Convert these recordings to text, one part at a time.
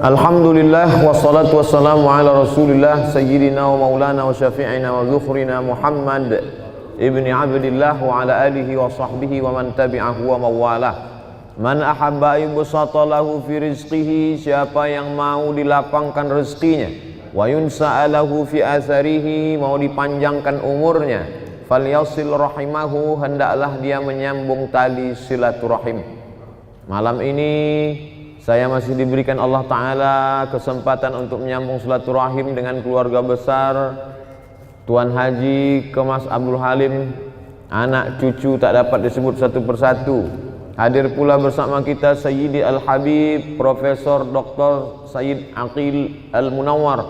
Alhamdulillah wassalatu wassalamu ala rasulillah sayyidina wa maulana wa syafi'ina wa zukhrina Muhammad ibni Abdillah wa ala alihi wa sahbihi wa man tabi'ahu wa mawalah. Man ahabba yubsata lahu fi rizqihi, siapa yang mau dilapangkan rezekinya, wa yunsa'alahu fi atharihi, mau dipanjangkan umurnya, falyasil rahimahu, hendaklah dia menyambung tali silaturahim. Malam ini saya masih diberikan Allah Ta'ala kesempatan untuk menyambung silaturahim dengan keluarga besar Tuan Haji Kemas Abdul Halim. Anak cucu tak dapat disebut satu persatu. Hadir pula bersama kita Sayyidi Al-Habib Profesor Dr. Sayyid Aqil Al-Munawwar.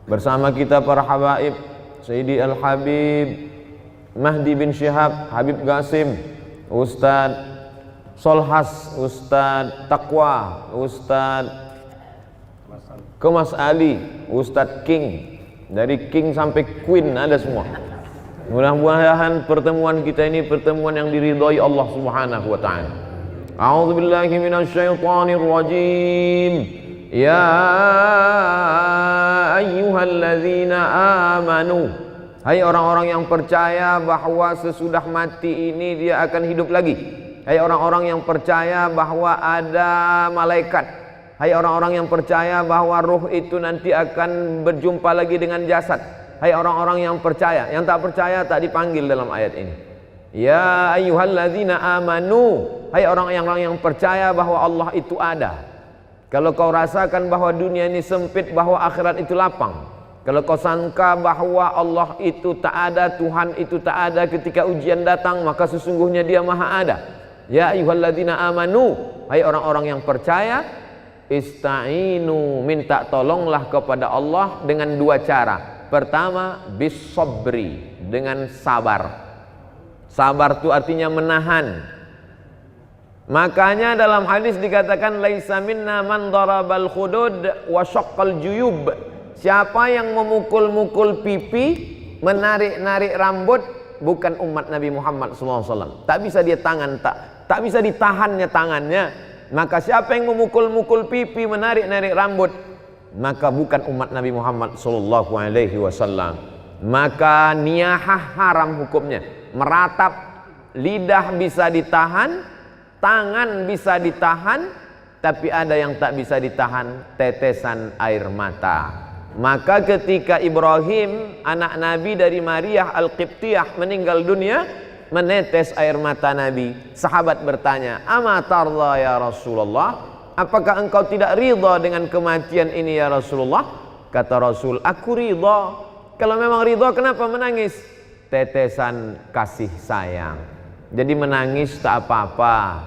Bersama kita para habaib Sayyidi Al-Habib Mahdi bin Syihab, Habib Qasim, Ustadz Solhas, Ustadz Taqwa, Ustadz Kemas Ali, Ustadz King, dari King sampai Queen ada semua. Mudah-mudahan pertemuan kita ini pertemuan yang diridhai Allah Subhanahu wa taala. A'udzubillahi minasyaitonir rajim. Ya ayyuhalladzina amanu, hai orang-orang yang percaya bahwa sesudah mati ini dia akan hidup lagi. Hai orang-orang yang percaya bahwa ada malaikat. Hai orang-orang yang percaya bahwa ruh itu nanti akan berjumpa lagi dengan jasad. Hai orang-orang yang percaya. Yang tak percaya tak dipanggil dalam ayat ini. Ya ayyuhalladzina amanu, hai orang-orang yang percaya bahwa Allah itu ada. Kalau kau rasakan bahwa dunia ini sempit, bahwa akhirat itu lapang, kalau kau sangka bahwa Allah itu tak ada, Tuhan itu tak ada ketika ujian datang, maka sesungguhnya Dia Maha Ada. Ya ayyuhalladzina amanu, hai orang-orang yang percaya, ista'inu, minta tolonglah kepada Allah dengan dua cara. Pertama, bis-sabri, dengan sabar. Sabar itu artinya menahan. Makanya dalam hadis dikatakan laisa minna man darabal khudud wa syaqqal juyub. Siapa yang memukul-mukul pipi, menarik-narik rambut, bukan umat Nabi Muhammad SAW. Tak bisa dia tak bisa ditahannya tangannya. Maka siapa yang memukul-mukul pipi, menarik-narik rambut, maka bukan umat Nabi Muhammad SAW. Maka niyahah haram hukumnya. Meratap, lidah bisa ditahan, tangan bisa ditahan, tapi ada yang tak bisa ditahan, tetesan air mata. Maka ketika Ibrahim, anak Nabi dari Maria Al-Qibtiyah, meninggal dunia, menetes air mata Nabi. Sahabat bertanya, "Ama tarda ya Rasulullah? Apakah engkau tidak ridha dengan kematian ini ya Rasulullah?" Kata Rasul, "Aku ridha." Kalau memang ridha, kenapa menangis? Tetesan kasih sayang. Jadi menangis tak apa-apa.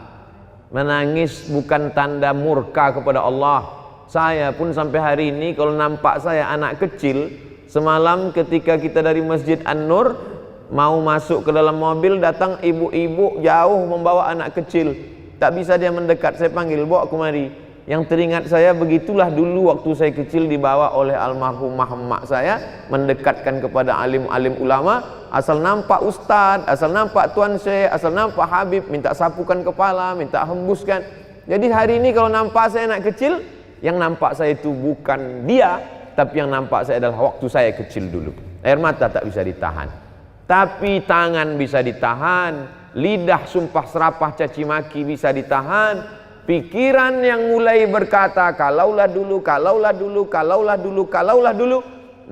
Menangis bukan tanda murka kepada Allah. Saya pun sampai hari ini kalau nampak saya anak kecil, semalam ketika kita dari Masjid An-Nur mau masuk ke dalam mobil, datang ibu-ibu jauh membawa anak kecil. Tak bisa dia mendekat, saya panggil, "Bawa kemari." Yang teringat saya, begitulah dulu waktu saya kecil dibawa oleh almarhumah emak saya, mendekatkan kepada alim-alim ulama, asal nampak ustaz, asal nampak tuan syekh, asal nampak habib, minta sapukan kepala, minta hembuskan. Jadi hari ini kalau nampak saya anak kecil, yang nampak saya itu bukan dia, tapi yang nampak saya adalah waktu saya kecil dulu. Air mata tak bisa ditahan, tapi tangan bisa ditahan, lidah sumpah serapah caci maki bisa ditahan, pikiran yang mulai berkata kalaulah dulu, kalaulah dulu, kalaulah dulu, kalaulah dulu,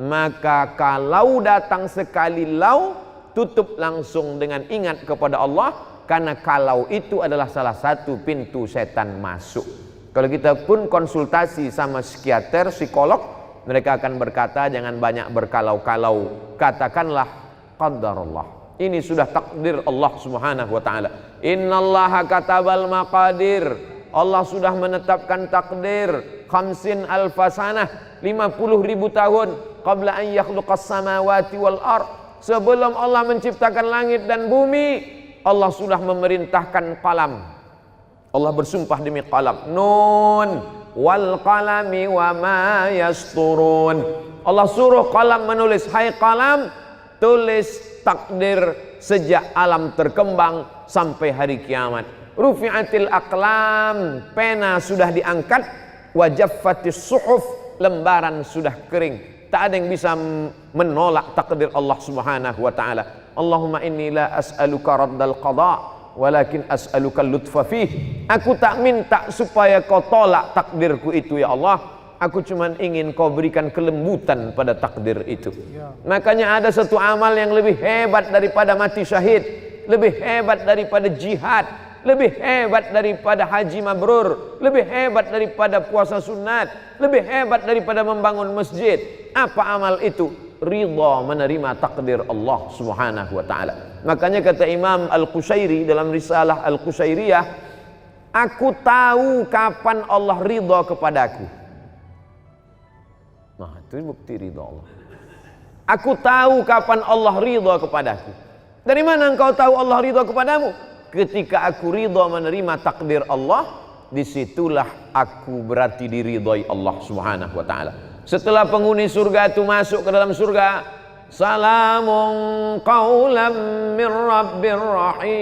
maka kalau datang sekali lau, tutup langsung dengan ingat kepada Allah, karena kalau itu adalah salah satu pintu setan masuk. Kalau kita pun konsultasi sama psikiater, psikolog, mereka akan berkata jangan banyak berkalau-kalau, katakanlah qadarullah. Ini sudah takdir Allah Subhanahu wa taala. Innallaha katabal maqadir. Allah sudah menetapkan takdir 50,000 sanah, 50.000 tahun qabla an yakhluqas samawati wal ard. Sebelum Allah menciptakan langit dan bumi, Allah sudah memerintahkan qalam. Allah bersumpah demi qalam, nun wal qalami wa ma yasturun. Allah suruh qalam menulis, hai qalam, tulis takdir sejak alam terkembang sampai hari kiamat. Rufi'atil aqlam, pena sudah diangkat, wajaffatis suhuf, lembaran sudah kering. Tak ada yang bisa menolak takdir Allah Subhanahu wa taala. Allahumma inni la as'aluka raddal qada walakin as'aluka lutfa fih. Aku tak minta supaya kau tolak takdirku itu ya Allah. Aku cuma ingin kau berikan kelembutan pada takdir itu. Makanya ada satu amal yang lebih hebat daripada mati syahid, lebih hebat daripada jihad, lebih hebat daripada haji mabrur, lebih hebat daripada puasa sunat, lebih hebat daripada membangun masjid. Apa amal itu? Ridha menerima takdir Allah Subhanahu wa taala. Makanya kata Imam Al-Qushairi dalam risalah Al-Qushairiyah, aku tahu kapan Allah ridha kepadaku. Nah, itu bukti ridha Allah. Aku tahu kapan Allah ridha kepadaku. Dari mana engkau tahu Allah ridha kepadamu? Ketika aku ridha menerima takdir Allah, disitulah aku berarti diridhai Allah Subhanahu wa taala. Setelah penghuni surga itu masuk ke dalam surga, salamun qaulam min rabbir rahim.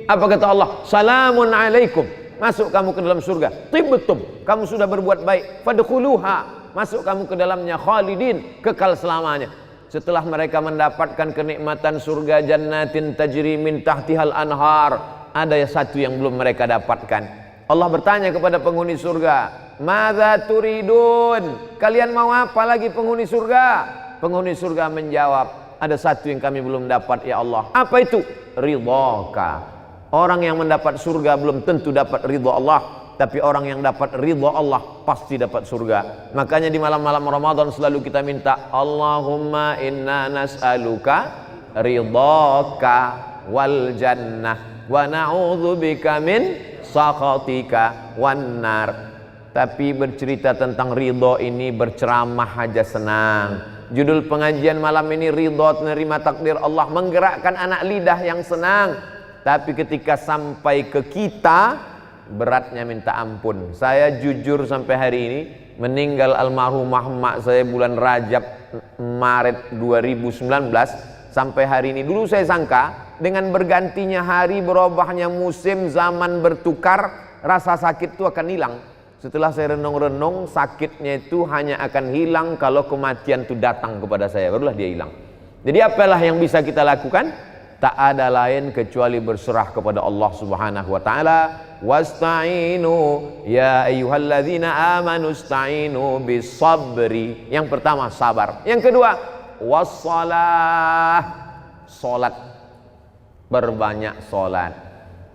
Apa kata Allah? Salamun alaikum. Masuk kamu ke dalam surga. Tibtum, kamu sudah berbuat baik. Fadkhuluha, masuk kamu ke dalamnya khalidin, kekal selamanya. Setelah mereka mendapatkan kenikmatan surga, jannatin tajri min tahtihal anhar, ada satu yang belum mereka dapatkan. Allah bertanya kepada penghuni surga, madza turidun? Kalian mau apa lagi penghuni surga? Penghuni surga menjawab, ada satu yang kami belum dapat ya Allah. Apa itu? Ridhaka. Orang yang mendapat surga belum tentu dapat ridha Allah, tapi orang yang dapat ridha Allah pasti dapat surga. Makanya di malam-malam Ramadan selalu kita minta, Allahumma inna nas'aluka ridhaka wal jannah wa na'udzubika min sakhatika wan nar. Tapi bercerita tentang ridha ini berceramah aja senang. Judul pengajian malam ini ridha menerima takdir Allah, menggerakkan anak lidah yang senang. Tapi ketika sampai ke kita, beratnya minta ampun. Saya jujur sampai hari ini, meninggal almarhumah emak saya bulan Rajab Maret 2019, sampai hari ini. Dulu saya sangka dengan bergantinya hari, berubahnya musim, zaman bertukar, rasa sakit itu akan hilang. Setelah saya renung-renung, sakitnya itu hanya akan hilang kalau kematian itu datang kepada saya, barulah dia hilang. Jadi apalah yang bisa kita lakukan? Tak ada lain kecuali berserah kepada Allah Subhanahu wa taala. Wasta'inu ya ayyuhalladzina amanu ista'inu bisabri. Yang pertama sabar. Yang kedua wassalah, salat. Berbanyak salat.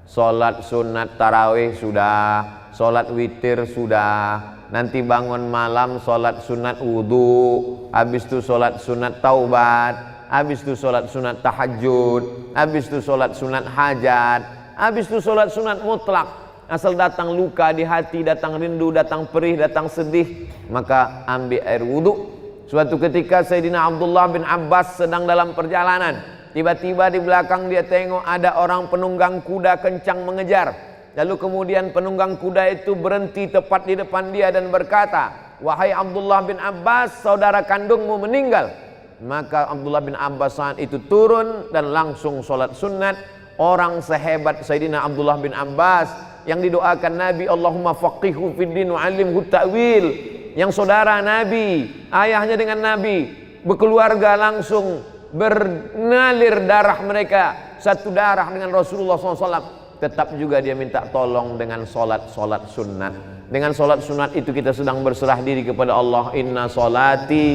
Salat sunat tarawih sudah, salat witir sudah. Nanti bangun malam salat sunat wudu, habis itu salat sunat taubat. Habis itu sholat sunat tahajud, habis itu sholat sunat hajat, habis itu sholat sunat mutlak. Asal datang luka di hati, datang rindu, datang perih, datang sedih, maka ambil air wudhu. Suatu ketika Sayyidina Abdullah bin Abbas sedang dalam perjalanan, tiba-tiba di belakang dia tengok ada orang penunggang kuda kencang mengejar. Lalu kemudian penunggang kuda itu berhenti tepat di depan dia dan berkata, wahai Abdullah bin Abbas, saudara kandungmu meninggal. Maka Abdullah bin Abbas saat itu turun dan langsung sholat sunat. Orang sehebat Sayyidina Abdullah bin Abbas yang didoakan Nabi, Allahumma faqihhu fid din wa 'allimhu ta'wil, yang saudara Nabi, ayahnya dengan Nabi, berkeluarga langsung bernalir darah mereka satu darah dengan Rasulullah SAW. Tetap juga dia minta tolong dengan sholat sunat. Dengan sholat sunat itu kita sedang berserah diri kepada Allah. Inna sholati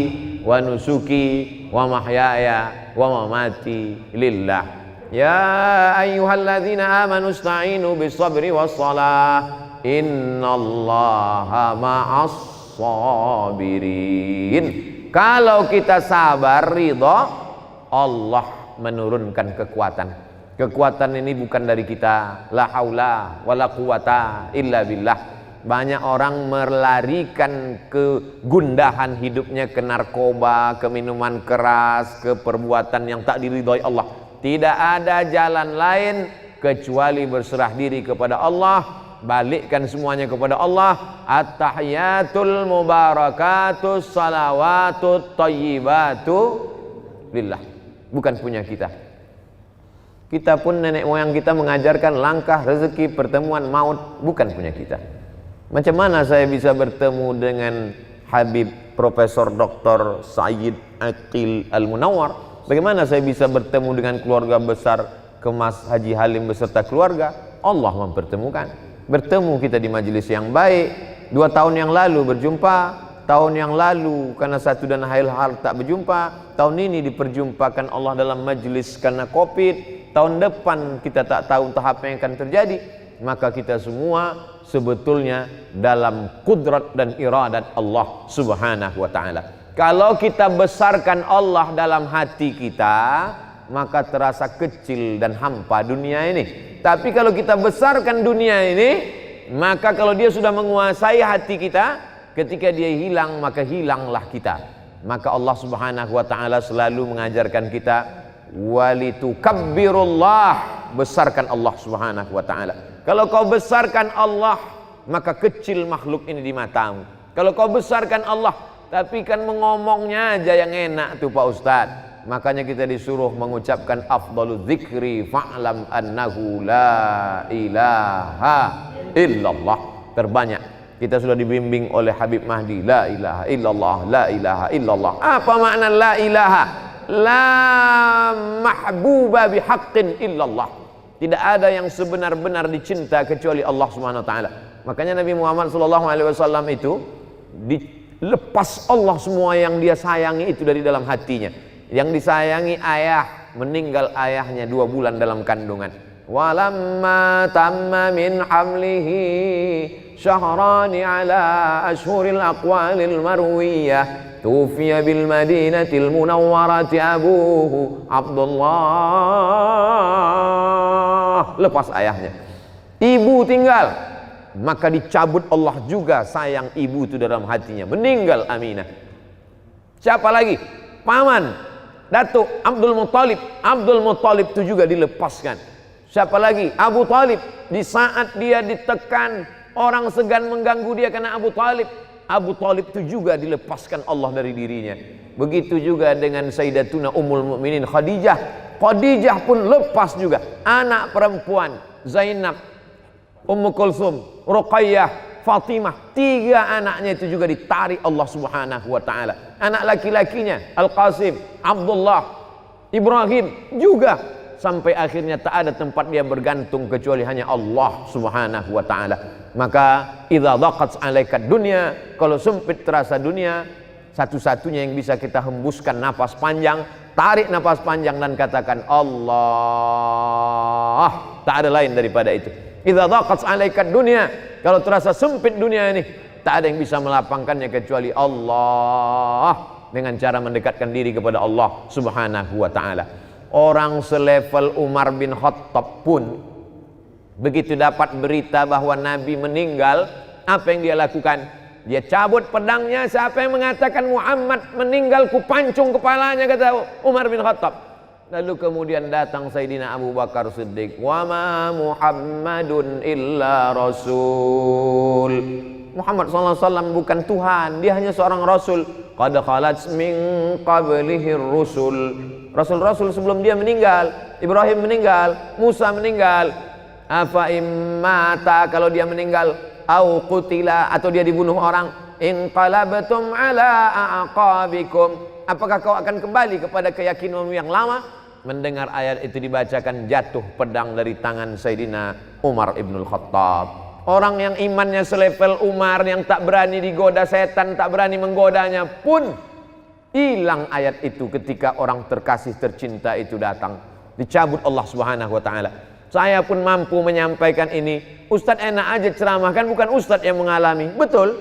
wa nusuki wa mahyaya wa mamati lillah. Ya ayyuhalladzina amanu ista'inu bisabri wassalah. Innallaha ma'as sabirin. Kalau kita sabar, ridha, Allah menurunkan kekuatan. Kekuatan ini bukan dari kita. La haula wa la quwata illa billah. Banyak orang melarikan kegundahan hidupnya ke narkoba, ke minuman keras, ke perbuatan yang tak diridhoi Allah. Tidak ada jalan lain kecuali berserah diri kepada Allah, balikkan semuanya kepada Allah. At-tahiyatul mubarakatus salawatut thayyibatu lillah. Bukan punya kita. Kita pun nenek moyang kita mengajarkan langkah rezeki, pertemuan, maut bukan punya kita. Macam mana saya bisa bertemu dengan Habib Profesor Dr. Sayyid Aqil Al-Munawwar? Bagaimana saya bisa bertemu dengan keluarga besar Kemas Haji Halim beserta keluarga? Allah mempertemukan. Bertemu kita di majelis yang baik. 2 tahun yang lalu berjumpa, tahun yang lalu karena satu dan hal tak berjumpa, tahun ini diperjumpakan Allah dalam majelis karena Covid, tahun depan kita tak tahu entah apa yang akan terjadi. Maka kita semua sebetulnya dalam kudrat dan iradat Allah Subhanahu wa ta'ala. Kalau kita besarkan Allah dalam hati kita, maka terasa kecil dan hampa dunia ini. Tapi kalau kita besarkan dunia ini, maka kalau dia sudah menguasai hati kita, ketika dia hilang, maka hilanglah kita. Maka Allah Subhanahu wa ta'ala selalu mengajarkan kita, walitukabbirullah, besarkan Allah Subhanahu wa ta'ala. Kalau kau besarkan Allah, maka kecil makhluk ini di matamu. Kalau kau besarkan Allah, tapi kan mengomongnya aja yang enak tuh Pak Ustadz. Makanya kita disuruh mengucapkan afdalu dzikri fa'lam annahu la ilaha illallah. Terbanyak kita sudah dibimbing oleh Habib Mahdi, la ilaha illallah, la ilaha illallah. Apa makna la ilaha? La mahbuba bihaqqin illallah. Tidak ada yang sebenar-benar dicinta kecuali Allah Subhanahu wa taala. Makanya Nabi Muhammad sallallahu alaihi wasallam itu dilepas Allah semua yang dia sayangi itu dari dalam hatinya. Yang disayangi ayah, meninggal ayahnya 2 bulan dalam kandungan. Walamma tamma min hamlihi syahrani ala ashhuril aqwalil marwiyah tufiya bil madinatil munawwarati abuhu Abdullah. Lepas ayahnya, ibu tinggal, maka dicabut Allah juga sayang ibu itu dalam hatinya. Meninggal Aminah. Siapa lagi? Paman Datuk Abdul Muttalib. Abdul Muttalib itu juga dilepaskan. Siapa lagi? Abu Talib. Di saat dia ditekan, orang segan mengganggu dia karena Abu Talib. Abu Talib itu juga dilepaskan Allah dari dirinya. Begitu juga dengan Sayyidatuna Ummul Mukminin Khadijah. Khadijah pun lepas juga. Anak perempuan Zainab, Ummu Kulsum, Ruqayyah, Fatimah, 3 anaknya itu juga ditarik Allah Subhanahu wa taala. Anak laki-lakinya Al-Qasim, Abdullah, Ibrahim juga, sampai akhirnya tak ada tempat dia bergantung kecuali hanya Allah Subhanahu wa taala. Maka idza dhaqat 'alaika dunya, kalau sempit terasa dunia, satu-satunya yang bisa kita hembuskan napas panjang, tarik napas panjang dan katakan Allah. Tak ada lain daripada itu. Idza dhaqat 'alaika dunya, kalau terasa sempit dunia ini, tak ada yang bisa melapangkannya kecuali Allah, dengan cara mendekatkan diri kepada Allah Subhanahu wa taala. Orang selevel Umar bin Khattab pun begitu dapat berita bahwa Nabi meninggal, apa yang dia lakukan? Dia cabut pedangnya. Siapa yang mengatakan Muhammad meninggal, ku pancung kepalanya, kata Umar bin Khattab. Lalu kemudian datang Sayyidina Abu Bakar Siddiq. Wa ma Muhammadun illa rasul. Muhammad SAW bukan Tuhan, dia hanya seorang Rasul. Qad khalat min qablihi rusul. Rasul-rasul sebelum dia meninggal, Ibrahim meninggal, Musa meninggal. Afa immata, kalau dia meninggal, au qutila, atau dia dibunuh orang, inqalabtum ala aqabikum, apakah kau akan kembali kepada keyakinanmu yang lama? Mendengar ayat itu dibacakan, jatuh pedang dari tangan Sayyidina Umar ibnul Khattab. Orang yang imannya selevel Umar, yang tak berani digoda setan, tak berani menggodanya pun hilang ayat itu ketika orang terkasih tercinta itu datang. Dicabut Allah Subhanahu wa taala. Saya pun mampu menyampaikan ini. Ustadz enak aja ceramah, kan bukan Ustadz yang mengalami. Betul,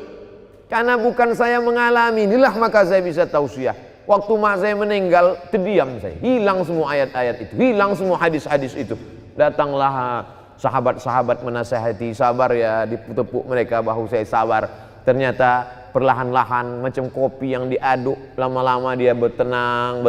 karena bukan saya mengalami, inilah maka saya bisa tausiah. Waktu mak saya meninggal, terdiam saya, hilang semua ayat-ayat itu, hilang semua hadis-hadis itu. Datanglah sahabat-sahabat menasihati, sabar ya, ditepuk mereka bahu saya, sabar. Ternyata perlahan-lahan macam kopi yang diaduk, lama-lama dia bertenang,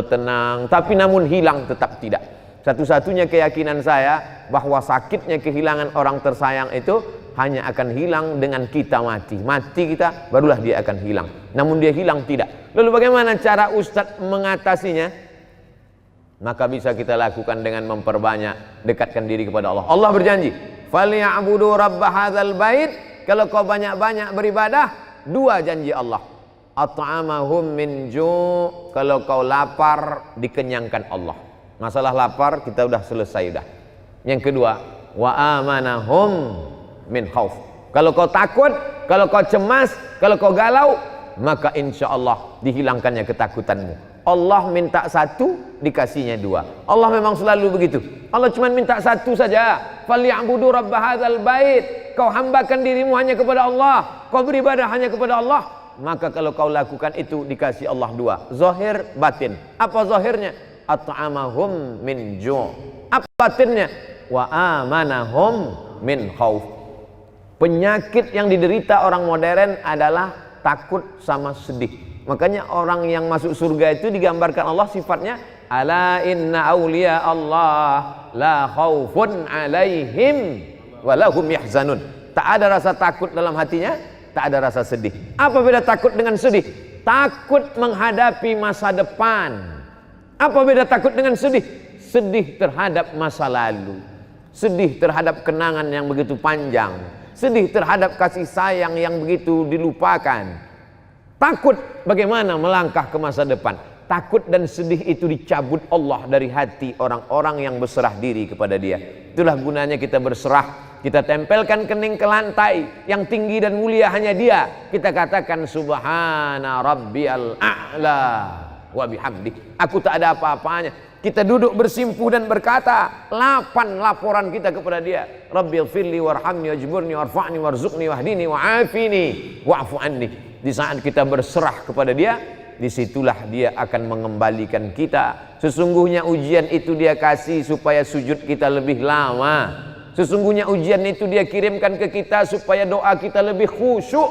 tapi namun hilang tetap tidak. Satu-satunya keyakinan saya bahwa sakitnya kehilangan orang tersayang itu hanya akan hilang dengan kita mati. Mati kita, barulah dia akan hilang. Namun dia hilang tidak. Lalu bagaimana cara Ustadz mengatasinya? Maka bisa kita lakukan dengan memperbanyak dekatkan diri kepada Allah. Allah berjanji, "Falyabudu rabb hadzal bait Kalau kau banyak-banyak beribadah, 2 janji Allah. At'amahum min ju', kalau kau lapar dikenyangkan Allah. Masalah lapar kita udah selesai udah. Yang kedua, wa amanahum min khauf. Kalau kau takut, kalau kau cemas, kalau kau galau, maka insya Allah dihilangkannya ketakutanmu. Allah minta 1, dikasihnya 2. Allah memang selalu begitu. Allah cuma minta 1 saja. Falyabudu rabb hadzal bait. Kau hambakan dirimu hanya kepada Allah, kau beribadah hanya kepada Allah, maka kalau kau lakukan itu dikasih Allah 2. Zahir, batin. Apa zahirnya? At'amahum min ju'. Apa batinnya? Wa amanahum min khauf. Penyakit yang diderita orang modern adalah takut sama sedih. Makanya orang yang masuk surga itu digambarkan Allah sifatnya, ala inna awliya Allah la khaufun alaihim walahum yahzanun. Tak ada rasa takut dalam hatinya, tak ada rasa sedih. Apa beda takut dengan sedih? Takut menghadapi masa depan. Apa beda takut dengan sedih? Sedih terhadap masa lalu, sedih terhadap kenangan yang begitu panjang, sedih terhadap kasih sayang yang begitu dilupakan. Takut bagaimana melangkah ke masa depan. Takut dan sedih itu dicabut Allah dari hati orang-orang yang berserah diri kepada Dia. Itulah gunanya kita berserah. Kita tempelkan kening ke lantai, yang tinggi dan mulia hanya Dia. Kita katakan subhana rabbiyal a'la wa bihamdi. Aku tak ada apa-apanya. Kita duduk bersimpuh dan berkata 8 laporan kita kepada Dia. Rabbighfirli warhamni wajburni warfa'ni warzuqni wahdini wa'afini wa'fu anni. Di saat kita berserah kepada Dia, disitulah Dia akan mengembalikan kita. Sesungguhnya ujian itu Dia kasih supaya sujud kita lebih lama. Sesungguhnya ujian itu Dia kirimkan ke kita supaya doa kita lebih khusyuk.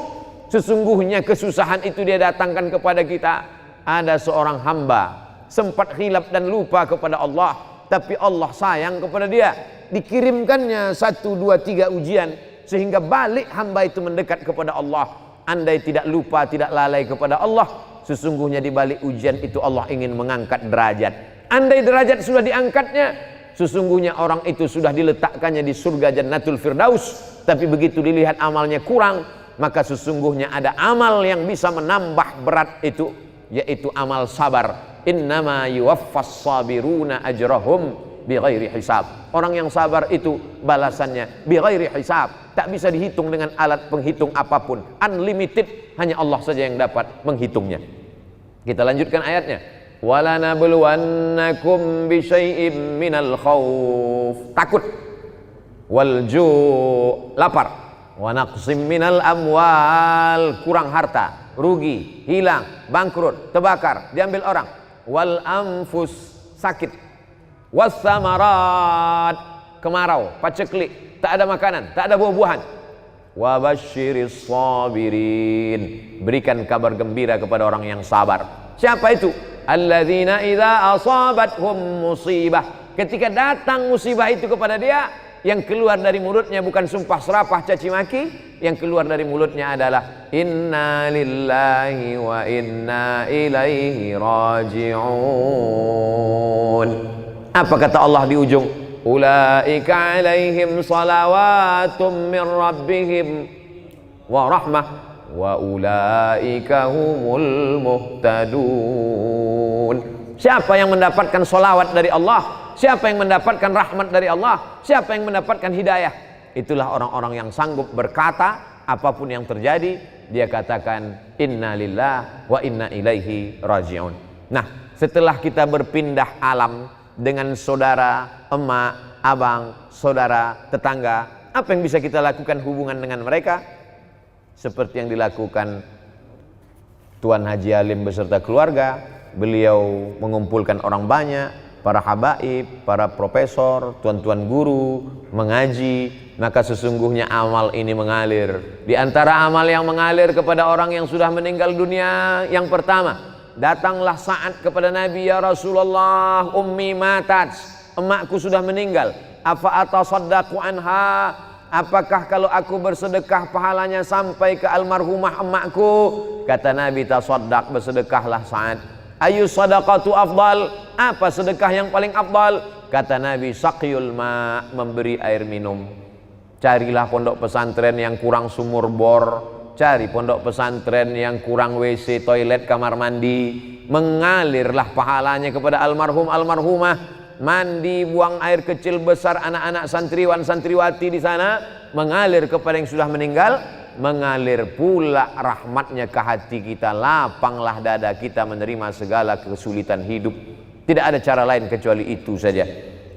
Sesungguhnya kesusahan itu Dia datangkan kepada kita. Ada seorang hamba sempat khilaf dan lupa kepada Allah, tapi Allah sayang kepada dia. Dikirimkannya 1, 2, 3 ujian sehingga balik hamba itu mendekat kepada Allah. Andai tidak lupa, tidak lalai kepada Allah, sesungguhnya di balik ujian itu Allah ingin mengangkat derajat. Andai derajat sudah diangkatnya, sesungguhnya orang itu sudah diletakkannya di surga Jannatul Firdaus. Tapi begitu dilihat amalnya kurang, maka sesungguhnya ada amal yang bisa menambah berat itu, yaitu amal sabar. Innama yuwaffas sabiruna ajrahum bighairi hisab. Orang yang sabar itu balasannya bighairi hisab. Tak bisa dihitung dengan alat penghitung apapun. Unlimited, hanya Allah saja yang dapat menghitungnya. Kita lanjutkan ayatnya. Walanabluwannakum bisyai'im minal khauf. Takut. Wal ju', lapar. Wa naqsim minal amwal, kurang harta, rugi, hilang, bangkrut, terbakar, diambil orang. Wal anfus, sakit. Was samarat, kemarau, paceklik, tak ada makanan, tak ada buah-buahan. Wa basyiris sabirin, berikan kabar gembira kepada orang yang sabar. Siapa itu? Alladzina idza asabathum musibah, ketika datang musibah itu kepada dia, yang keluar dari mulutnya bukan sumpah serapah caci maki, yang keluar dari mulutnya adalah inna lillahi wa inna ilaihi raji'un. Apa kata Allah di ujung? Ulaika alaihim salawatum min rabbihim wa rahmah wa ulaika humul muhtadun. Siapa yang mendapatkan salawat dari Allah? Siapa yang mendapatkan rahmat dari Allah? Siapa yang mendapatkan hidayah? Itulah orang-orang yang sanggup berkata apapun yang terjadi, dia katakan inna lillah wa inna ilaihi raji'un. Nah, setelah kita berpindah alam dengan saudara, emak, abang, saudara, tetangga, apa yang bisa kita lakukan hubungan dengan mereka? Seperti yang dilakukan Tuan Haji Alim beserta keluarga. Beliau mengumpulkan orang banyak, para habaib, para profesor, tuan-tuan guru, mengaji, maka sesungguhnya amal ini mengalir. Di antara amal yang mengalir kepada orang yang sudah meninggal dunia, yang pertama, datanglah Sa'ad kepada Nabi, ya Rasulullah, ummi matat, emakku sudah meninggal, afa atasaddaqu anha, apakah kalau aku bersedekah pahalanya sampai ke almarhumah emakku? Kata Nabi, tasaddaq, bersedekahlah Sa'ad. Ayu sadaqatu afdal, apa sedekah yang paling afdal? Kata Nabi, saqiyul ma, memberi air minum. Carilah pondok pesantren yang kurang sumur bor, cari pondok pesantren yang kurang WC, toilet, kamar mandi. Mengalirlah pahalanya kepada almarhum almarhumah. Mandi, buang air kecil besar anak-anak santriwan santriwati di sana, mengalir kepada yang sudah meninggal. Mengalir pula rahmatnya ke hati kita, lapanglah dada kita menerima segala kesulitan hidup. Tidak ada cara lain kecuali itu saja.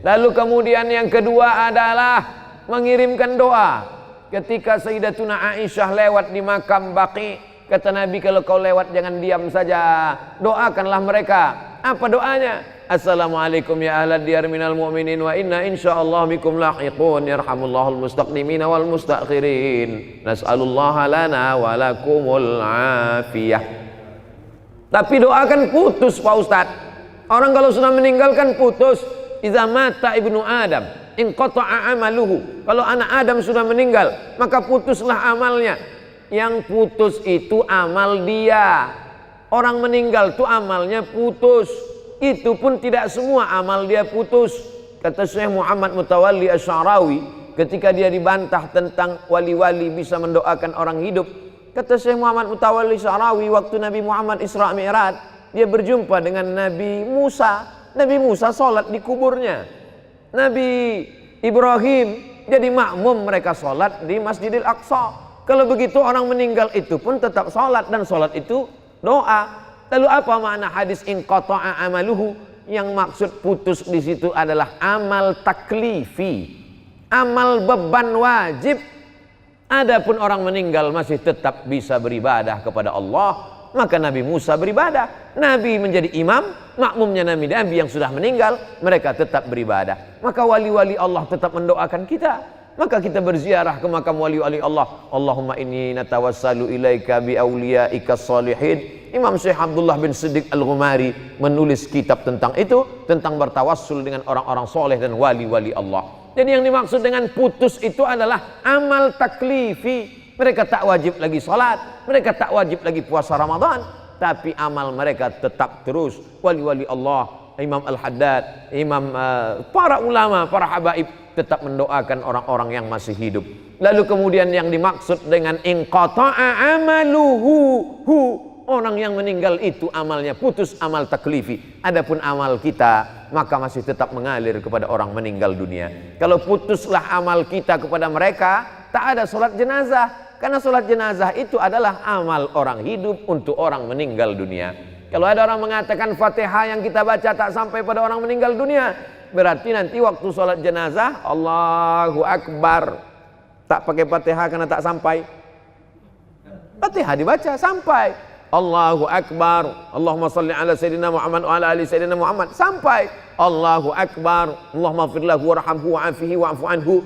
Lalu kemudian yang kedua adalah mengirimkan doa. Ketika Sayyidatuna Aisyah lewat di makam Baqi, kata Nabi, kalau kau lewat jangan diam saja, doakanlah mereka. Apa doanya? Assalamualaikum ya ahlad diyar minal mu'minin wa inna insyaallah bikum lahiqun yarhamullahul mustaqdimina wal mustakhirin nas'alullaha lana wa lakumul afiyah. Tapi doakan putus Pak Ustadz. Orang kalau sudah meninggalkan putus. Iza mata ibnu Adam inqata'a amaluhu. Kalau anak Adam sudah meninggal, maka putuslah amalnya. Yang putus itu amal dia. Orang meninggal itu amalnya putus. Itu pun tidak semua amal dia putus. Kata Syekh Muhammad Mutawalli Asy'arawi ketika dia dibantah tentang wali-wali bisa mendoakan orang hidup. Kata Syekh Muhammad Mutawalli Asy'arawi, waktu Nabi Muhammad Isra Mi'raj, dia berjumpa dengan Nabi Musa. Nabi Musa sholat di kuburnya. Nabi Ibrahim jadi makmum mereka sholat di Masjidil Aqsa. Kalau begitu orang meninggal itu pun tetap sholat, dan sholat itu doa. Lalu apa makna hadis inqata'a amaluhu? Yang maksud putus di situ adalah amal taklifi, amal beban wajib. Adapun orang meninggal masih tetap bisa beribadah kepada Allah, maka Nabi Musa beribadah. Nabi menjadi imam, makmumnya Nabi yang sudah meninggal, mereka tetap beribadah. Maka wali-wali Allah tetap mendoakan kita. Maka kita berziarah ke makam wali-wali Allah. Allahumma inni natawassalu ilaika bi awliyaika salihin. Imam Syekh Abdullah bin Siddiq Al-Ghumari menulis kitab tentang itu, tentang bertawassul dengan orang-orang soleh dan wali-wali Allah. Jadi yang dimaksud dengan putus itu adalah amal taklifi. Mereka tak wajib lagi sholat, mereka tak wajib lagi puasa Ramadan, tapi amal mereka tetap terus. Wali-wali Allah, Imam Al-Haddad, para ulama, para habaib tetap mendoakan orang-orang yang masih hidup. Lalu kemudian yang dimaksud dengan inqata'a amaluhu, orang yang meninggal itu amalnya putus, amal taklifi. Adapun amal kita maka masih tetap mengalir kepada orang meninggal dunia. Kalau putuslah amal kita kepada mereka, tak ada sholat jenazah. Karena sholat jenazah itu adalah amal orang hidup untuk orang meninggal dunia. Kalau ada orang mengatakan Fatihah yang kita baca tak sampai pada orang meninggal dunia, berarti nanti waktu sholat jenazah Allahu Akbar, tak pakai Fatihah karena tak sampai. Fatihah dibaca sampai Allahu Akbar, Allahumma salli ala Sayyidina Muhammad wa ala ali Sayyidina Muhammad, sampai Allahu Akbar, Allahumma firlahu warhamhu wa'afihi wa'fu anhu.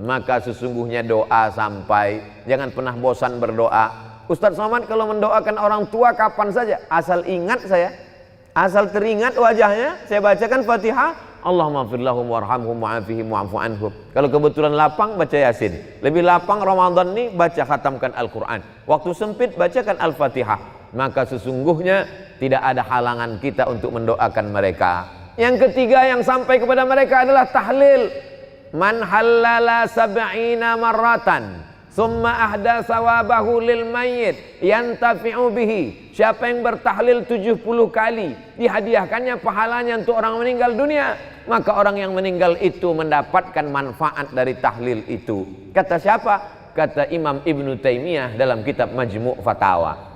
Maka sesungguhnya doa sampai. Jangan pernah bosan berdoa. Ustadz Somad kalau mendoakan orang tua kapan saja, asal ingat saya, asal teringat wajahnya, saya bacakan Fatihah, Allahumma firlahum warhamhum wa'afihim wa'fu anhum. Kalau kebetulan lapang, baca Yasin. Lebih lapang Ramadan ini, baca khatamkan Al-Quran. Waktu sempit, bacakan Al-Fatihah. Maka sesungguhnya tidak ada halangan kita untuk mendoakan mereka. Yang ketiga yang sampai kepada mereka adalah tahlil. Man halala sab'ina marratan summa ahda sawabahu lil mayyit yantafi'u bihi. Siapa yang bertahlil 70 kali, dihadiahkannya pahalanya untuk orang meninggal dunia, maka orang yang meninggal itu mendapatkan manfaat dari tahlil itu. Kata siapa? Kata Imam Ibnu Taimiyah dalam kitab Majmu' Fatawa.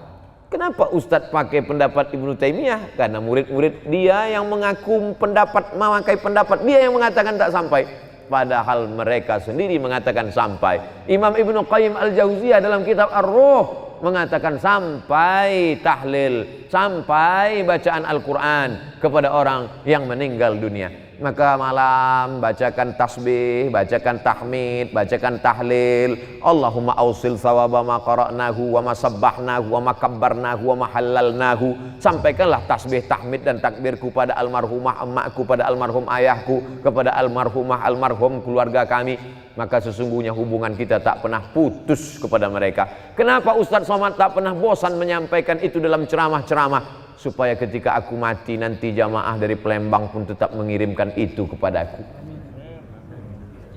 Kenapa Ustadz pakai pendapat Ibnu Taimiyah? Karena murid-murid dia yang mengaku pendapat, memakai pendapat dia yang mengatakan tak sampai. Padahal mereka sendiri mengatakan sampai. Imam Ibnu Qayyim Al-Jauziyah dalam kitab Ar-Ruh mengatakan sampai tahlil, sampai bacaan Al-Quran kepada orang yang meninggal dunia. Maka malam bacakan tasbih, bacakan tahmid, bacakan tahlil. Allahumma ausil sawaba ma qara'nahu wa ma sabbahnahu wa ma kabbarnahu wa ma halalnahu. Sampaikanlah tasbih, tahmid dan takbirku pada almarhumah emakku, pada almarhum ayahku, kepada almarhumah almarhum keluarga kami. Maka sesungguhnya hubungan kita tak pernah putus kepada mereka. Kenapa Ustadz Somad tak pernah bosan menyampaikan itu dalam ceramah-ceramah? Supaya ketika aku mati nanti jamaah dari Palembang pun tetap mengirimkan itu kepadaku.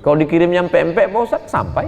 Kalau dikirim nyampe empek Pak Ustaz, sampai.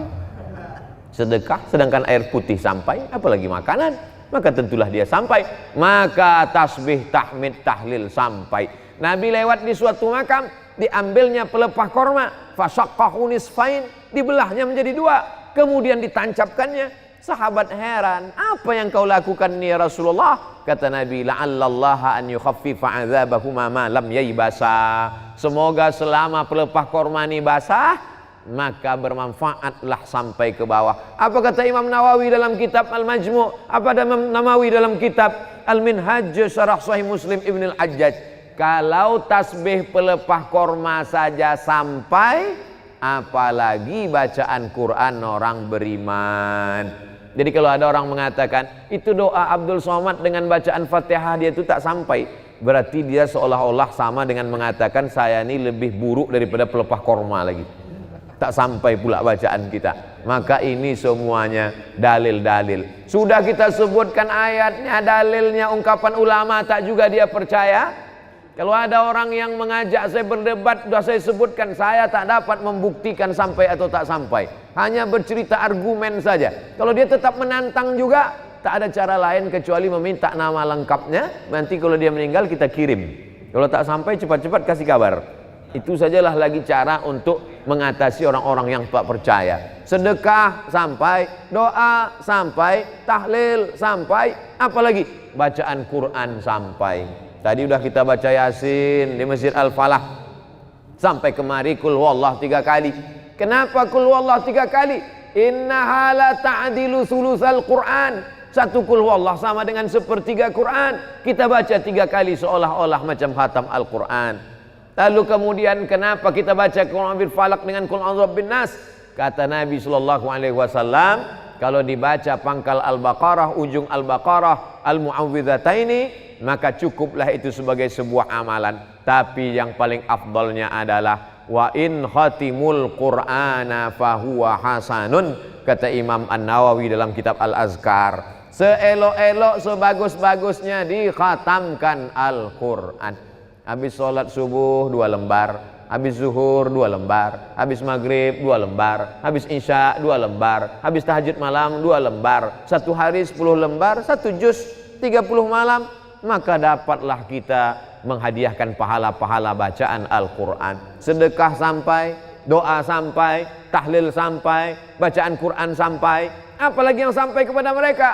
Sedekah, sedangkan air putih sampai, apalagi makanan, maka tentulah dia sampai. Maka tasbih, tahmid, tahlil sampai. Nabi lewat di suatu makam, diambilnya pelepah korma, fasyaqahu nisfain, dibelahnya menjadi dua, kemudian ditancapkannya. Sahabat heran, apa yang kau lakukan ini ya Rasulullah? Kata Nabi, la'allallaha an yukhaffifa 'adzabahuma ma lam yaybasa. Semoga selama pelepah korma ini basah, maka bermanfaatlah sampai ke bawah. Apa kata Imam Nawawi dalam kitab Al-Majmu'? Apa ada Imam Nawawi dalam kitab Al-Minhaj Syarah Sahih Muslim Ibn Al-Hajjaj? Kalau tasbih pelepah korma saja sampai, apalagi bacaan Quran orang beriman. Jadi kalau ada orang mengatakan itu doa Abdul Somad dengan bacaan Fatihah dia itu tak sampai, berarti dia seolah-olah sama dengan mengatakan saya ini lebih buruk daripada pelepah korma lagi. Tak sampai pula bacaan kita. Maka ini semuanya dalil-dalil. Sudah kita sebutkan ayatnya, dalilnya, ungkapan ulama, tak juga dia percaya. Kalau ada orang yang mengajak saya berdebat, sudah saya sebutkan, saya tak dapat membuktikan sampai atau tak sampai. Hanya bercerita argumen saja. Kalau dia tetap menantang juga, tak ada cara lain kecuali meminta nama lengkapnya. Nanti kalau dia meninggal kita kirim. Kalau tak sampai cepat-cepat kasih kabar. Itu sajalah lagi cara untuk mengatasi orang-orang yang tak percaya. Sedekah sampai, doa sampai, tahlil sampai, apalagi bacaan Quran sampai. Tadi udah kita baca Yasin di Masjid Al-Falah. Sampai kemari kul huwallah 3 kali. Kenapa kul huwallah 3 kali? Innaha la ta'dilu sulusal Quran. Satu kul huwallah sama dengan sepertiga Quran. Kita baca 3 kali seolah-olah macam khatam Al-Quran. Lalu kemudian kenapa kita baca Qul a'udzu falaq dengan Qul a'udzu binnas? Kata Nabi sallallahu alaihi wasallam, kalau dibaca pangkal Al-Baqarah, ujung Al-Baqarah, Al-Mu'awwidhataini, maka cukuplah itu sebagai sebuah amalan. Tapi yang paling afdalnya adalah wa in khatimul Qur'ana fahuwa hasanun, kata Imam An-Nawawi dalam kitab Al-Azkar. Seelok-elok, sebagus-bagusnya dikhatamkan Al-Quran. Habis sholat subuh 2 lembar, habis zuhur 2 lembar, habis maghrib 2 lembar, habis isya 2 lembar, habis tahajud malam 2 lembar, 1 hari 10 lembar, 1 juz 30 malam, maka dapatlah kita menghadiahkan pahala-pahala bacaan Al-Quran. Sedekah sampai, doa sampai, tahlil sampai, bacaan Quran sampai, apalagi yang sampai kepada mereka?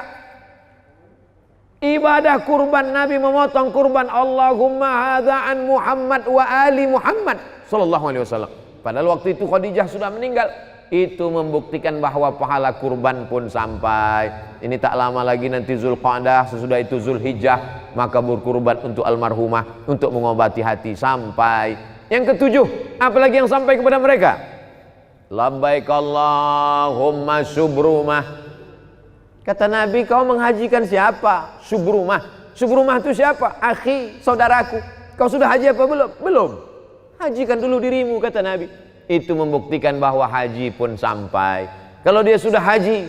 Ibadah kurban, Nabi memotong kurban, Allahumma hadza an Muhammad wa ali Muhammad sallallahu alaihi wasallam. Padahal waktu itu Khadijah sudah meninggal. Itu membuktikan bahwa pahala kurban pun sampai. Ini tak lama lagi nanti Zulqa'dah, sesudah itu Zulhijjah, maka berkurban untuk almarhumah, untuk mengobati hati sampai. Yang ketujuh, apalagi yang sampai kepada mereka? Labbaik Allahumma syubrumah. Kata Nabi, kau menghajikan siapa? Subrumah. Subrumah itu siapa? Akhi, saudaraku. Kau sudah haji apa belum? Belum. Hajikan dulu dirimu, kata Nabi. Itu membuktikan bahwa haji pun sampai. Kalau dia sudah haji,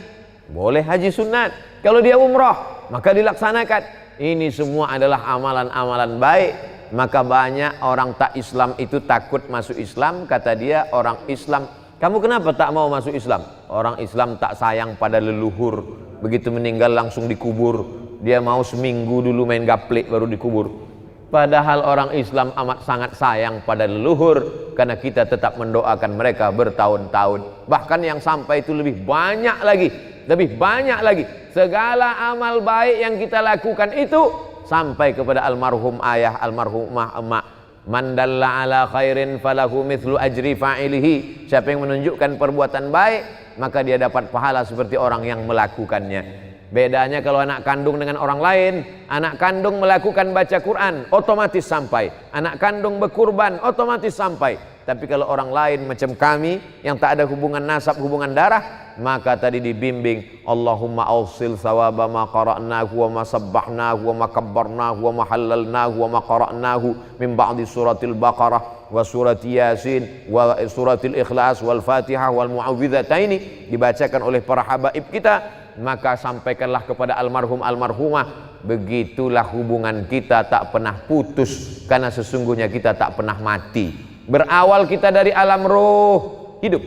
boleh haji sunat. Kalau dia umrah, maka dilaksanakan. Ini semua adalah amalan-amalan baik. Maka banyak orang tak Islam itu takut masuk Islam. Kata dia, orang Islam, kamu kenapa tak mau masuk Islam? Orang Islam tak sayang pada leluhur. Begitu meninggal langsung dikubur. Dia mau seminggu dulu main gaplek baru dikubur. Padahal orang Islam amat sangat sayang pada leluhur, karena kita tetap mendoakan mereka bertahun-tahun. Bahkan yang sampai itu lebih banyak lagi. Lebih banyak lagi. Segala amal baik yang kita lakukan itu sampai kepada almarhum ayah, almarhumah emak. Man dalla ala khairin falahu mithlu ajri fa'ilihi. Siapa yang menunjukkan perbuatan baik, maka dia dapat pahala seperti orang yang melakukannya. Bedanya kalau anak kandung dengan orang lain. Anak kandung melakukan baca Quran, otomatis sampai. Anak kandung berkurban, otomatis sampai. Tapi kalau orang lain macam kami yang tak ada hubungan nasab, hubungan darah, maka tadi dibimbing, Allahumma awsil sawaba ma qara'nahu wa ma sabbahnahu wa ma kabbarnahu wa ma halalnahu wa ma qara'nahu min ba'di suratil Baqarah wa surati Yasin wa suratil Ikhlas wal Fatihah wal Mu'awwidhataini, dibacakan oleh para habaib kita. Maka sampaikanlah kepada almarhum almarhumah, begitulah hubungan kita tak pernah putus, karena sesungguhnya kita tak pernah mati. Berawal kita dari alam ruh, hidup.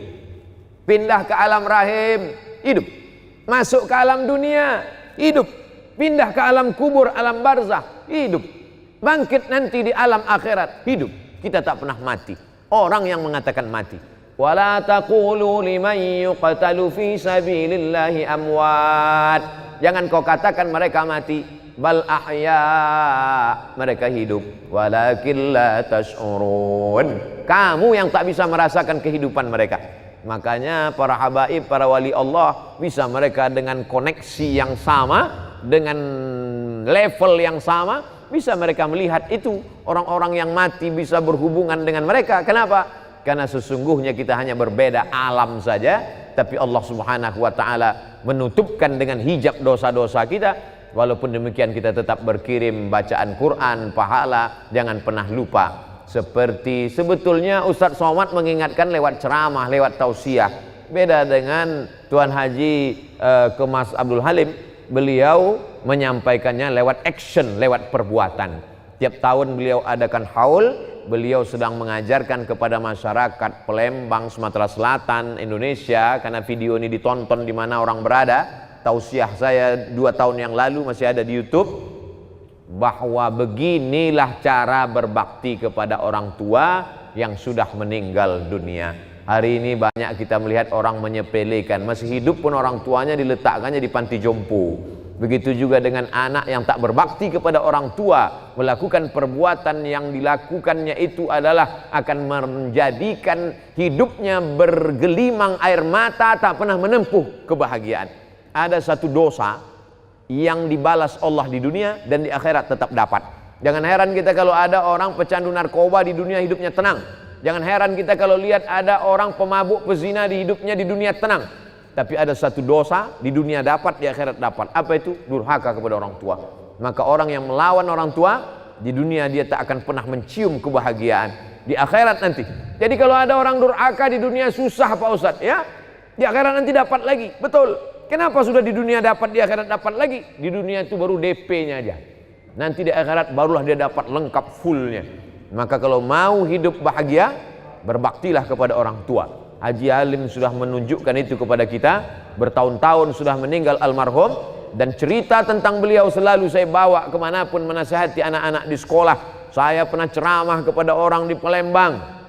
Pindah ke alam rahim, hidup. Masuk ke alam dunia, hidup. Pindah ke alam kubur, alam barzah, hidup. Bangkit nanti di alam akhirat, hidup. Kita tak pernah mati. Orang yang mengatakan mati. Wala taqulu liman yuqtalu fi sabilillahi amwat. Jangan kau katakan mereka mati, bal ahya, mereka hidup. Walakin la tash'urun. Kamu yang tak bisa merasakan kehidupan mereka. Makanya para habaib, para wali Allah, bisa mereka dengan koneksi yang sama, dengan level yang sama, bisa mereka melihat itu. Orang-orang yang mati bisa berhubungan dengan mereka. Kenapa? Karena sesungguhnya kita hanya berbeda alam saja, tapi Allah Subhanahu wa ta'ala menutupkan dengan hijab dosa-dosa kita. Walaupun demikian kita tetap berkirim bacaan Quran, pahala, jangan pernah lupa. Seperti sebetulnya Ustadz Somad mengingatkan lewat ceramah, lewat tausiah. Beda dengan Tuan Haji Kemas Abdul Halim, beliau menyampaikannya lewat action, lewat perbuatan. Tiap tahun beliau adakan haul, beliau sedang mengajarkan kepada masyarakat Palembang, Sumatera Selatan, Indonesia, karena video ini ditonton di mana orang berada. Tausiah saya 2 tahun yang lalu masih ada di YouTube, bahwa beginilah cara berbakti kepada orang tua yang sudah meninggal dunia. Hari ini banyak kita melihat orang menyepelekan, masih hidup pun orang tuanya diletakkannya di panti jompo. Begitu juga dengan anak yang tak berbakti kepada orang tua, melakukan perbuatan yang dilakukannya itu adalah akan menjadikan hidupnya bergelimang air mata, tak pernah menempuh kebahagiaan. Ada satu dosa yang dibalas Allah di dunia dan di akhirat tetap dapat. Jangan heran kita kalau ada orang pecandu narkoba di dunia hidupnya tenang. Jangan heran kita kalau lihat ada orang pemabuk pezina di hidupnya di dunia tenang. Tapi ada satu dosa di dunia dapat, di akhirat dapat. Apa itu? Durhaka kepada orang tua. Maka orang yang melawan orang tua di dunia dia tak akan pernah mencium kebahagiaan. Di akhirat nanti. Jadi kalau ada orang durhaka di dunia susah Pak Ustadz, ya. Di akhirat nanti dapat lagi. Betul. Kenapa sudah di dunia dapat, di akhirat dapat lagi? Di dunia itu baru DP-nya aja. Nanti di akhirat barulah dia dapat lengkap fullnya. Maka kalau mau hidup bahagia, berbaktilah kepada orang tua. Haji Alim sudah menunjukkan itu kepada kita. Bertahun-tahun sudah meninggal almarhum. Dan cerita tentang beliau selalu saya bawa kemanapun menasihati anak-anak di sekolah. Saya pernah ceramah kepada orang di Palembang.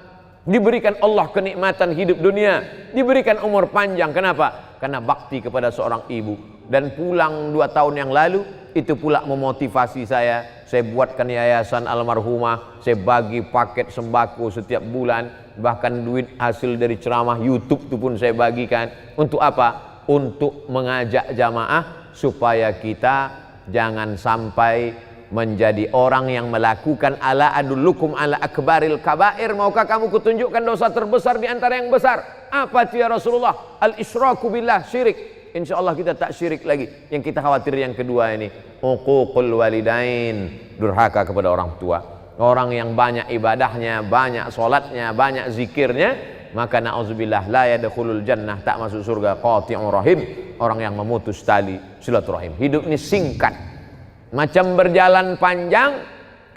Diberikan Allah kenikmatan hidup dunia, diberikan umur panjang. Kenapa? Karena bakti kepada seorang ibu. Dan pulang 2 tahun yang lalu, itu pula memotivasi saya. Saya buatkan yayasan almarhumah, saya bagi paket sembako setiap bulan, bahkan duit hasil dari ceramah YouTube itu pun saya bagikan. Untuk apa? Untuk mengajak jamaah supaya kita jangan sampai menjadi orang yang melakukan ala adullukum ala akbaril kabair. Maukah kamu kutunjukkan dosa terbesar di antara yang besar? Apa itu ya Rasulullah? Al-isyraku billah, syirik. Insya Allah kita tak syirik lagi. Yang kita khawatir yang kedua ini, uququl walidain, durhaka kepada orang tua. Orang yang banyak ibadahnya, banyak solatnya, banyak zikirnya, maka na'udzubillah la yadkhulul jannah, tak masuk surga. Qati'ur rahim, orang yang memutus tali silaturahim. Hidup ini singkat. Macam berjalan panjang,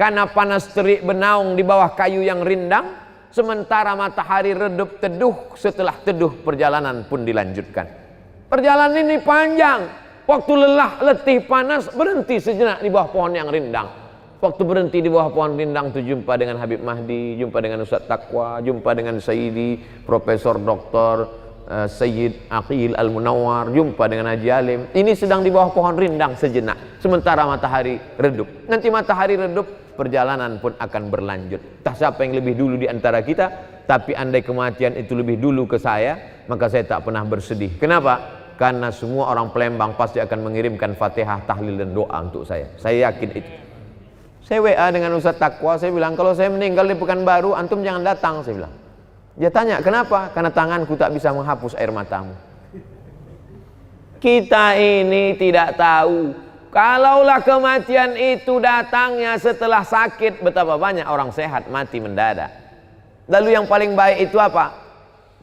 karena panas terik benaung di bawah kayu yang rindang, sementara matahari redup teduh. Setelah teduh perjalanan pun dilanjutkan. Perjalanan ini panjang. Waktu lelah, letih, panas, berhenti sejenak di bawah pohon yang rindang. Waktu berhenti di bawah pohon rindang itu jumpa dengan Habib Mahdi, jumpa dengan Ustadz Taqwa, jumpa dengan Sayyidi Profesor Dr. Sayyid Aqil Al-Munawwar, jumpa dengan Haji Alim. Ini sedang di bawah pohon rindang sejenak, sementara matahari redup. Nanti matahari redup, perjalanan pun akan berlanjut. Tak siapa yang lebih dulu di antara kita, tapi andai kematian itu lebih dulu ke saya, maka saya tak pernah bersedih. Kenapa? Karena semua orang Palembang pasti akan mengirimkan Fatihah, tahlil dan doa untuk saya. Saya yakin itu. Saya WA dengan Ustadz Taqwa, saya bilang kalau saya meninggal di Pekanbaru, antum jangan datang, saya bilang. Dia tanya, kenapa? Karena tanganku tak bisa menghapus air matamu. Kita ini tidak tahu. Kalaulah kematian itu datangnya setelah sakit, betapa banyak orang sehat mati mendadak. Lalu yang paling baik itu apa?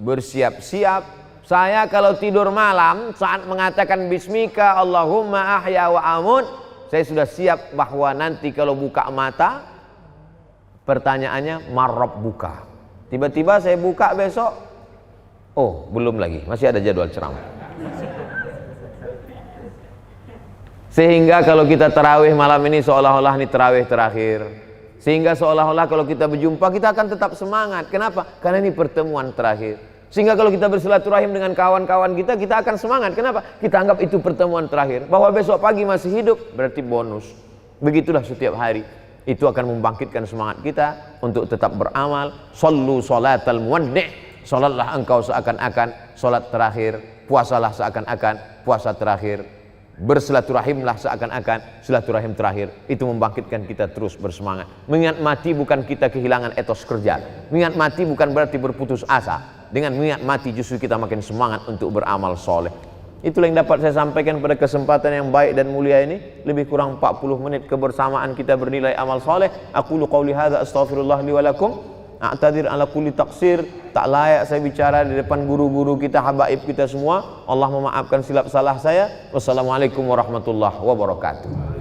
Bersiap-siap. Saya kalau tidur malam, saat mengatakan Bismika Allahumma ahya wa amut, saya sudah siap bahwa nanti kalau buka mata, pertanyaannya marrab buka. Tiba-tiba saya buka besok, Oh, belum lagi, masih ada jadwal ceramah. Sehingga kalau kita tarawih malam ini seolah-olah ini tarawih terakhir. Sehingga seolah-olah kalau kita berjumpa kita akan tetap semangat. Kenapa? Karena ini pertemuan terakhir. Sehingga kalau kita bersilaturahim dengan kawan-kawan kita akan semangat. Kenapa? Kita anggap itu pertemuan terakhir. Bahwa besok pagi masih hidup berarti bonus. Begitulah setiap hari. Itu akan membangkitkan semangat kita untuk tetap beramal. Sallu salatal muwaddi'. Salatlah engkau seakan-akan salat terakhir, puasalah seakan-akan puasa terakhir, bersilaturahimlah seakan-akan silaturahim terakhir. Itu membangkitkan kita terus bersemangat. Mengingat mati bukan kita kehilangan etos kerja. Mengingat mati bukan berarti berputus asa. Dengan mengingat mati justru kita makin semangat untuk beramal soleh. Itulah yang dapat saya sampaikan pada kesempatan yang baik dan mulia ini. Lebih kurang 40 menit kebersamaan kita bernilai amal soleh. Aqulu qawli hadza astaghfirullah li wa lakum. A'tadir ala kulli taqsir. Tak layak saya bicara di depan guru-guru kita, habaib kita semua. Allah memaafkan silap salah saya. Wassalamualaikum warahmatullahi wabarakatuh.